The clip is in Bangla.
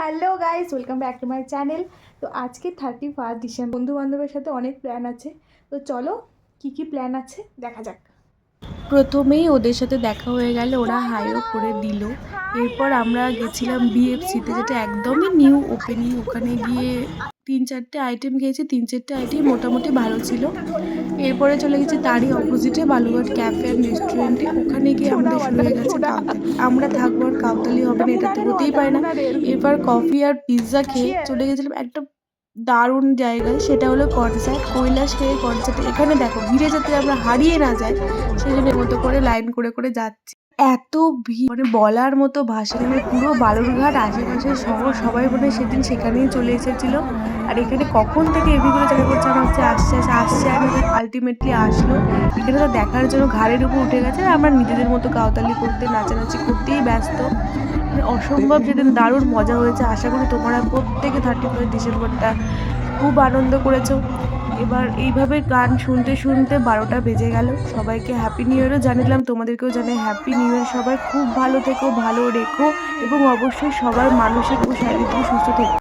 Hello guys, welcome back to my channel. তো আজকে 31 ডিসেম্বর, বন্ধু বান্ধবের সাথে অনেক প্ল্যান আছে। তো চলো কি কি প্ল্যান আছে দেখা যাক। প্রথমেই ওদের সাথে দেখা হয়ে গেল, ওরা হাইও করে দিল। এরপর আমরা গেছিলাম বিএফসিতে, যেটা একদমই নিউ ওপেনিং। ওখানে গিয়ে 3-4টে আইটেম খেয়েছি, 3-4টে আইটেম মোটামুটি ভালো ছিল। এরপরে চলে গেছি তারই অপোজিটে বালুঘাট ক্যাফে অ্যান্ড রেস্টুরেন্টে। ওখানে গিয়ে আমাদের শুরু হয়ে গেছে কাউতালি। আমরা থাকবো আর কাউতালি হবে না, এটা তো হতেই পারে না। এরপর কফি আর পিৎজা খেয়ে চলে গেছিলাম একটা দারুণ জায়গায়, সেটা হলো কনসার্ট, কৈলাসহরের কনসার্টে। এখানে দেখো ভিড়ে যাতে আমরা হারিয়ে না যাই, সেই জন্য মতো করে লাইন করে করে যাচ্ছি। এত ভিড়, মানে বলার মতো ভাষা নেই। পুরো বালুরঘাট আশেপাশের শহর সবাই মনে সেদিন সেখানেই চলে এসেছিল। আর এখানে কখন থেকে এদিকে জায়গা করছে, আমার হচ্ছে আসছে আসছে আর আলটিমেটলি আসলো। এখানে তো দেখার জন্য ঘাড়ের উপর উঠে গেছে, আর আমরা নিজেদের মতো কাউতালি করতে নাচানাচি করতেই ব্যস্ত। মানে অসম্ভব সেদিন দারুণ মজা হয়েছে। আশা করি তোমরা প্রত্যেকে 31 ডিসেম্বরটা খুব আনন্দ করেছো। এবার এইভাবে গান শুনতে শুনতে 12টা বেজে গেল। সবাইকে হ্যাপি নিউ ইয়ারও জানালাম, তোমাদেরকেও জানাই হ্যাপি নিউ ইয়ার। সবাই খুব ভালো থেকো, ভালো রেখো এবং অবশ্যই সবার মানসিক ও শারীরিক সুস্থ থেকো।